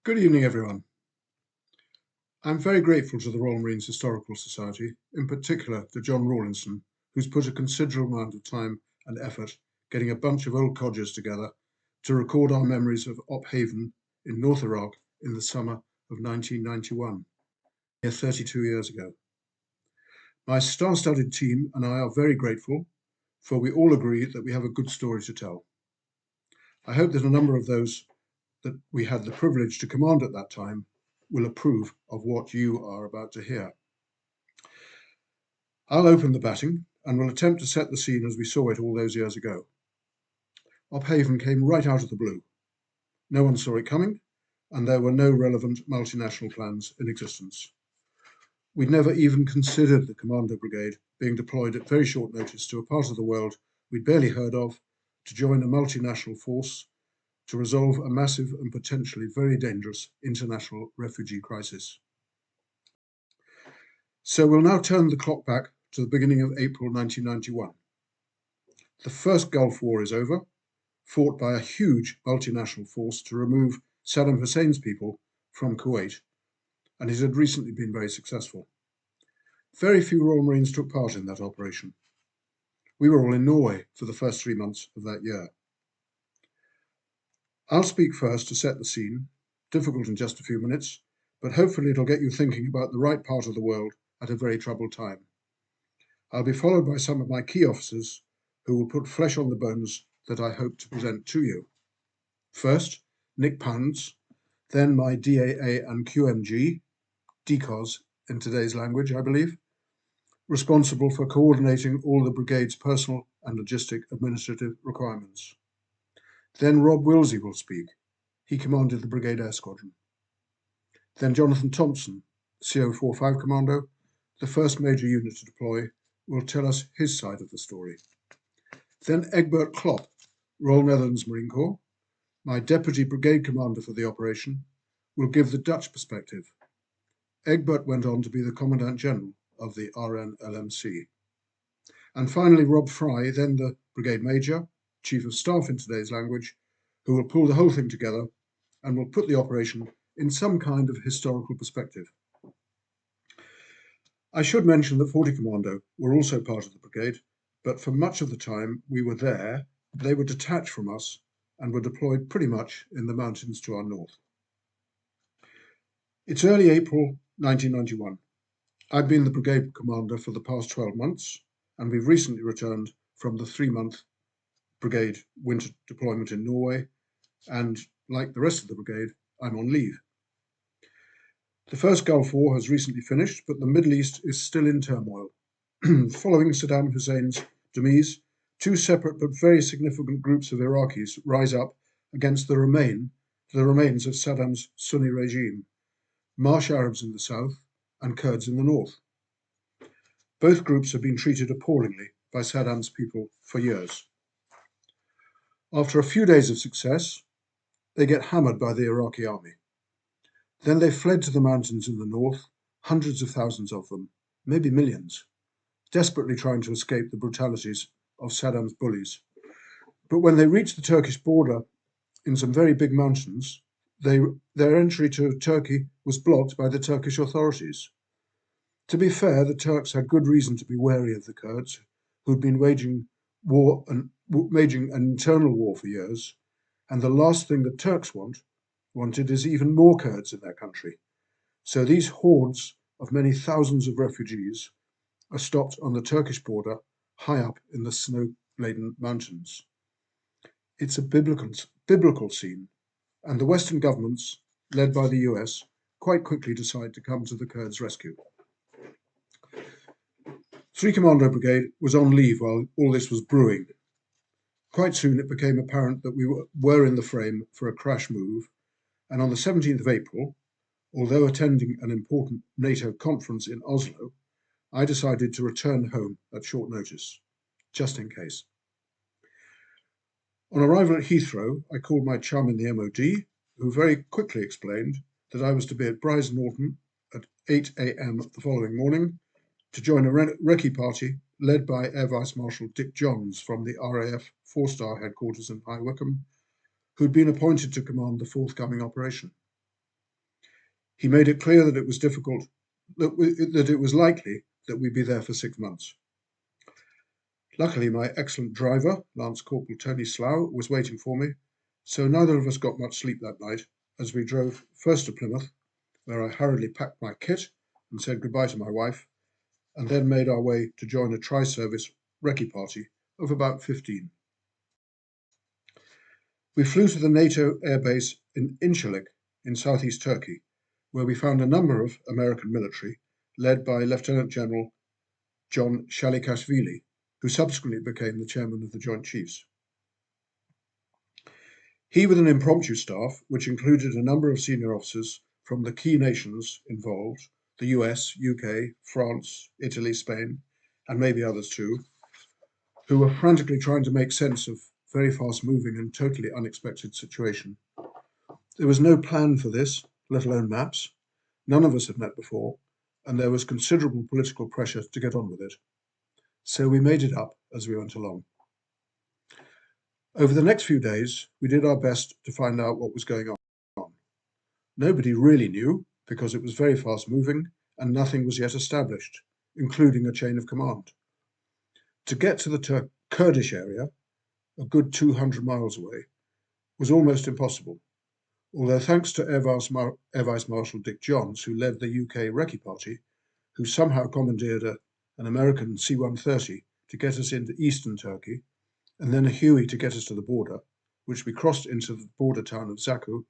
Good evening, everyone. I'm very grateful to the Royal Marines Historical Society, in particular to John Rawlinson, who's put a considerable amount of time and effort getting a bunch of old codgers together to record our memories of Op Haven in North Iraq in the summer of 1991, near 32 years ago. My star-studded team and I are very grateful, for we all agree that we have a good story to tell. I hope that a number of those that we had the privilege to command at that time will approve of what you are about to hear. I'll open the batting and will attempt to set the scene as we saw it all those years ago. Op Haven came right out of the blue. No one saw it coming, and there were no relevant multinational plans in existence. We'd never even considered the Commando Brigade being deployed at very short notice to a part of the world we'd barely heard of to join a multinational force to resolve a massive and potentially very dangerous international refugee crisis. So we'll now turn the clock back to the beginning of April 1991. The first Gulf War is over, fought by a huge multinational force to remove Saddam Hussein's people from Kuwait, and it had recently been very successful. Very few Royal Marines took part in that operation. We were all in Norway for the first 3 months of that year. I'll speak first to set the scene, difficult in just a few minutes, but hopefully it'll get you thinking about the right part of the world at a very troubled time. I'll be followed by some of my key officers who will put flesh on the bones that I hope to present to you. First, Nick Pounds, then my DAA and QMG, DCOS in today's language, I believe, responsible for coordinating all the brigade's personal and logistic administrative requirements. Then Rob Wilsey will speak. He commanded the Brigade Air Squadron. Then Jonathan Thompson, CO45 Commando, the first major unit to deploy, will tell us his side of the story. Then Egbert Klopp, Royal Netherlands Marine Corps, my deputy brigade commander for the operation, will give the Dutch perspective. Egbert went on to be the Commandant General of the RNLMC. And finally, Rob Fry, then the Brigade Major, Chief of Staff in today's language, who will pull the whole thing together and will put the operation in some kind of historical perspective. I should mention that 40 Commando were also part of the brigade, but for much of the time we were there, they were detached from us and were deployed pretty much in the mountains to our north. It's early April 1991. I've been the brigade commander for the past 12 months, and we've recently returned from the 3-month brigade winter deployment in Norway, and like the rest of the brigade, I'm on leave. The first Gulf War has recently finished, but the Middle East is still in turmoil. Following Saddam Hussein's demise, two separate but very significant groups of Iraqis rise up against the remains of Saddam's Sunni regime, Marsh Arabs in the south and Kurds in the north. Both groups have been treated appallingly by Saddam's people for years. After a few days of success, they get hammered by the Iraqi army. Then they fled to the mountains in the north, hundreds of thousands of them, maybe millions, desperately trying to escape the brutalities of Saddam's bullies. But when they reached the Turkish border in some very big mountains, their entry to Turkey was blocked by the Turkish authorities. To be fair, the Turks had good reason to be wary of the Kurds, who'd been waging an internal war for years, and the last thing the Turks wanted is even more Kurds in their country. So these hordes of many thousands of refugees are stopped on the Turkish border, high up in the snow-laden mountains. It's a biblical scene, and the Western governments, led by the US, quite quickly decide to come to the Kurds' rescue. 3 Commando Brigade was on leave while all this was brewing. Quite soon it became apparent that we were in the frame for a crash move, and on the 17th of April, although attending an important NATO conference in Oslo, I decided to return home at short notice, just in case. On arrival at Heathrow, I called my chum in the MOD, who very quickly explained that I was to be at Brize Norton at 8 a.m. the following morning to join a recce party led by Air Vice Marshal Dick Johns from the RAF 4-star headquarters in High Wycombe, who'd been appointed to command the forthcoming operation. He made it clear that it was that it was likely that we'd be there for 6 months. Luckily, my excellent driver, Lance Corporal Tony Slough, was waiting for me, so neither of us got much sleep that night as we drove first to Plymouth, where I hurriedly packed my kit and said goodbye to my wife, and then made our way to join a tri-service recce party of about 15. We flew to the NATO airbase in Incirlik in southeast Turkey, where we found a number of American military led by Lieutenant General John Shalikashvili, who subsequently became the chairman of the Joint Chiefs. He, with an impromptu staff, which included a number of senior officers from the key nations involved, the US, UK, France, Italy, Spain, and maybe others too, who were frantically trying to make sense of very fast-moving and totally unexpected situation. There was no plan for this, let alone maps. None of us had met before, and there was considerable political pressure to get on with it. So we made it up as we went along. Over the next few days, we did our best to find out what was going on. Nobody really knew, because it was very fast-moving and nothing was yet established, including a chain of command. To get to the Kurdish area, a good 200 miles away, was almost impossible, although thanks to Air Vice Marshal Dick Johns, who led the UK recce party, who somehow commandeered an American C-130 to get us into eastern Turkey, and then a Huey to get us to the border, which we crossed into the border town of Zaku,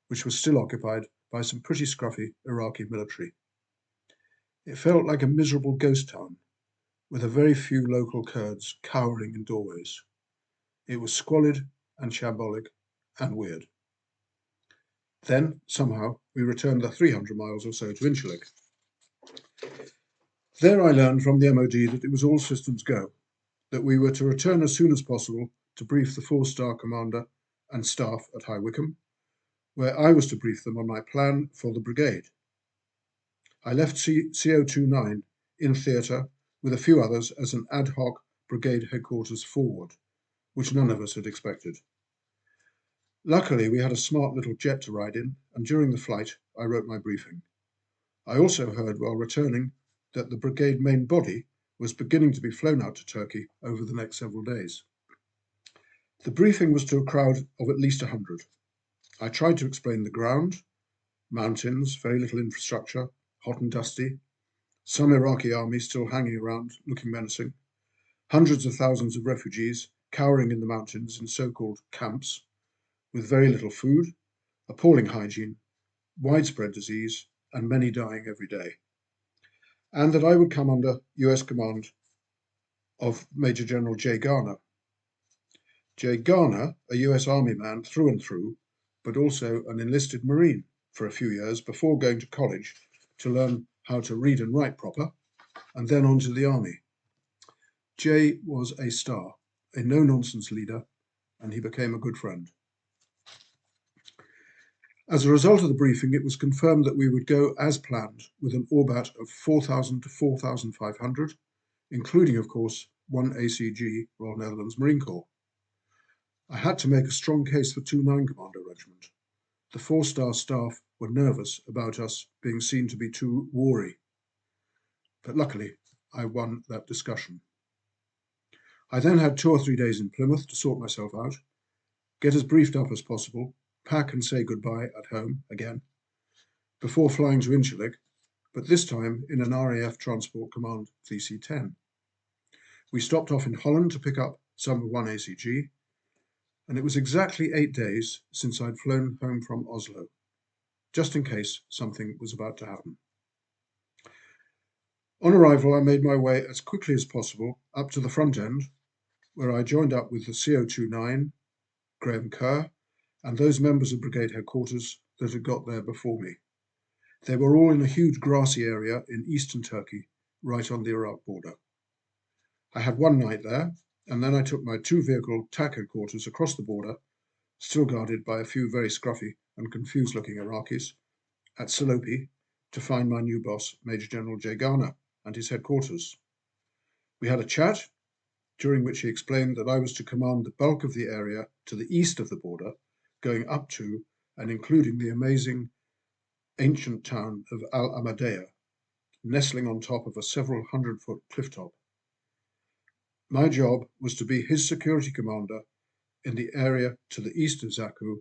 which was still occupied by some pretty scruffy Iraqi military. It felt like a miserable ghost town, with a very few local Kurds cowering in doorways. It was squalid and shambolic and weird. Then, somehow, we returned the 300 miles or so to Incirlik. There I learned from the MOD that it was all systems go, that we were to return as soon as possible to brief the 4-star commander and staff at High Wycombe, where I was to brief them on my plan for the brigade. I left CO29 in theatre with a few others as an ad hoc brigade headquarters forward, which none of us had expected. Luckily, we had a smart little jet to ride in, and during the flight, I wrote my briefing. I also heard while returning that the brigade main body was beginning to be flown out to Turkey over the next several days. The briefing was to a crowd of at least 100. I tried to explain the ground, mountains, very little infrastructure, hot and dusty, some Iraqi army still hanging around, looking menacing, hundreds of thousands of refugees cowering in the mountains in so-called camps, with very little food, appalling hygiene, widespread disease, and many dying every day. And that I would come under US command of Major General Jay Garner. Jay Garner, a US Army man through and through, but also an enlisted Marine for a few years before going to college to learn how to read and write proper, and then on to the Army. Jay was a star, a no-nonsense leader, and he became a good friend. As a result of the briefing, it was confirmed that we would go as planned with an ORBAT of 4,000 to 4,500, including, of course, one ACG, Royal Netherlands Marine Corps. I had to make a strong case for 2 9-Commando Regiment. The 4-star staff were nervous about us being seen to be too wary. But luckily, I won that discussion. I then had 2 or 3 days in Plymouth to sort myself out, get as briefed up as possible, pack and say goodbye at home again, before flying to Incirlik, but this time in an RAF Transport Command VC-10. We stopped off in Holland to pick up some of 1 ACG, and it was exactly 8 days since I'd flown home from Oslo, just in case something was about to happen. On arrival, I made my way as quickly as possible up to the front end, where I joined up with the CO29, Graham Kerr, and those members of brigade headquarters that had got there before me. They were all in a huge grassy area in eastern Turkey, right on the Iraq border. I had 1 night there, and then I took my 2-vehicle TAC headquarters across the border, still guarded by a few very scruffy and confused-looking Iraqis, at Salopi to find my new boss, Major General Jay Garner, and his headquarters. We had a chat, during which he explained that I was to command the bulk of the area to the east of the border, going up to and including the amazing ancient town of Al Amadea, nestling on top of a several 100-foot cliff top. My job was to be his security commander in the area to the east of Zaku,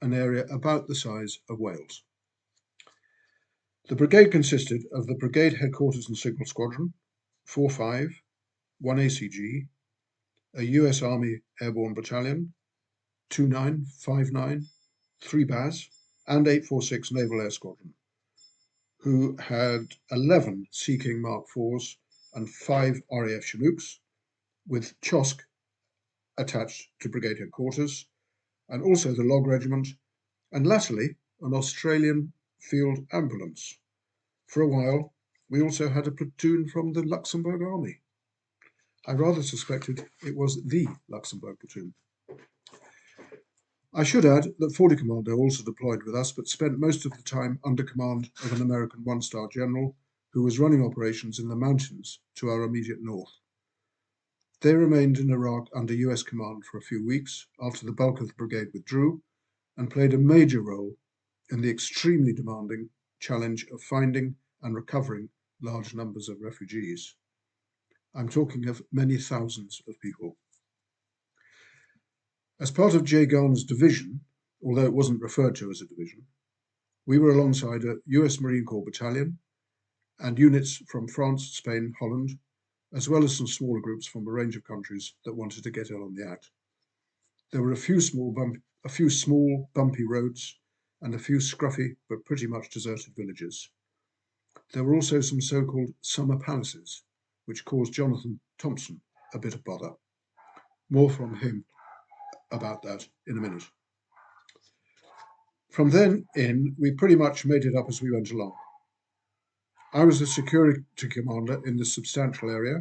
an area about the size of Wales. The brigade consisted of the Brigade Headquarters and Signal Squadron, 4-5, 1 ACG, a US Army Airborne Battalion, 2-9, 5-9, 3 BAS, and 846 Naval Air Squadron, who had 11 Sea King Mark IVs and 5 RAF Chinooks, with CHOSC attached to Brigade Headquarters, and also the Log Regiment, and latterly an Australian Field Ambulance. For a while, we also had a platoon from the Luxembourg Army. I rather suspected it was the Luxembourg platoon. I should add that 40 Commando also deployed with us, but spent most of the time under command of an American one-star general who was running operations in the mountains to our immediate north. They remained in Iraq under US command for a few weeks after the bulk of the brigade withdrew, and played a major role in the extremely demanding challenge of finding and recovering large numbers of refugees. I'm talking of many thousands of people. As part of Jay Garner's division, although it wasn't referred to as a division, we were alongside a US Marine Corps battalion and units from France, Spain, Holland, as well as some smaller groups from a range of countries that wanted to get in on the act. There were a few small, bumpy roads and a few scruffy but pretty much deserted villages. There were also some so-called summer palaces, which caused Jonathan Thompson a bit of bother. More from him about that in a minute. From then in, we pretty much made it up as we went along. I was the security commander in this substantial area,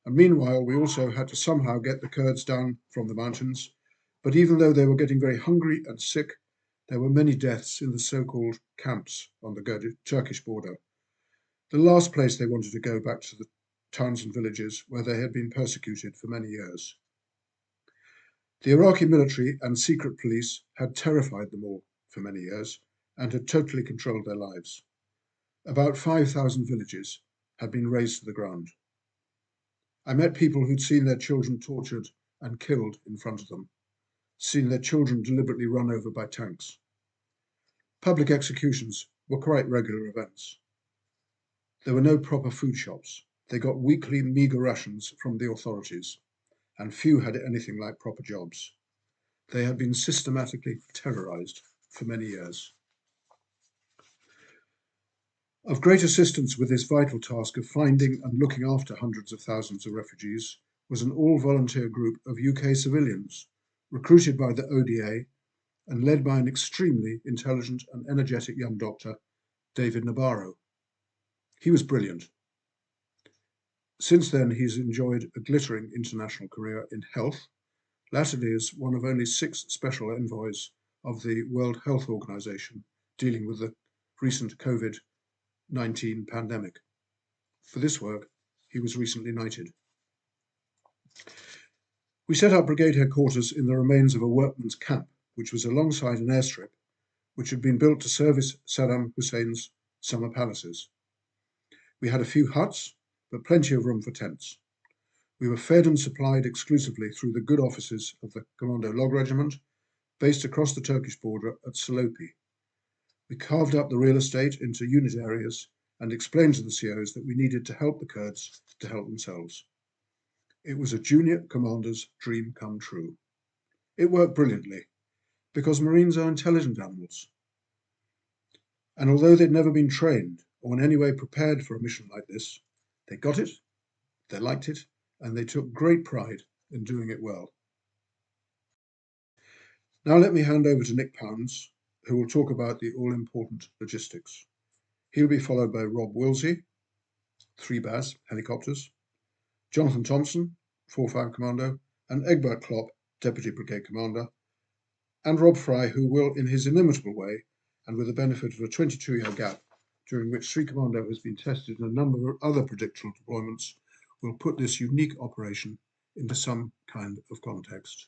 and meanwhile we also had to somehow get the Kurds down from the mountains, but even though they were getting very hungry and sick, there were many deaths in the so-called camps on the Turkish border, the last place they wanted to go back to the towns and villages where they had been persecuted for many years. The Iraqi military and secret police had terrified them all for many years and had totally controlled their lives. About 5,000 villages had been razed to the ground. I met people who'd seen their children tortured and killed in front of them, seen their children deliberately run over by tanks. Public executions were quite regular events. There were no proper food shops. They got weekly meagre rations from the authorities, and few had anything like proper jobs. They had been systematically terrorized for many years. Of great assistance with this vital task of finding and looking after hundreds of thousands of refugees was an all-volunteer group of UK civilians, recruited by the ODA and led by an extremely intelligent and energetic young doctor, David Nabarro. He was brilliant. Since then, he's enjoyed a glittering international career in health, latterly as one of only 6 special envoys of the World Health Organization dealing with the recent COVID-19 pandemic. For this work, he was recently knighted. We set up brigade headquarters in the remains of a workman's camp, which was alongside an airstrip, which had been built to service Saddam Hussein's summer palaces. We had a few huts, but plenty of room for tents. We were fed and supplied exclusively through the good offices of the Commando Log Regiment, based across the Turkish border at Salopi. We carved up the real estate into unit areas and explained to the COs that we needed to help the Kurds to help themselves. It was a junior commander's dream come true. It worked brilliantly, because Marines are intelligent animals. And although they'd never been trained or in any way prepared for a mission like this, they got it, they liked it, and they took great pride in doing it well. Now let me hand over to Nick Pounds, who will talk about the all-important logistics. He'll be followed by Rob Wilsey, 3 BAS helicopters, Jonathan Thompson, 4-5 Commando, and Egbert Klopp, Deputy Brigade Commander, and Rob Fry, who will, in his inimitable way, and with the benefit of a 22-year gap, during which 3 Commando has been tested in a number of other predictable deployments, will put this unique operation into some kind of context.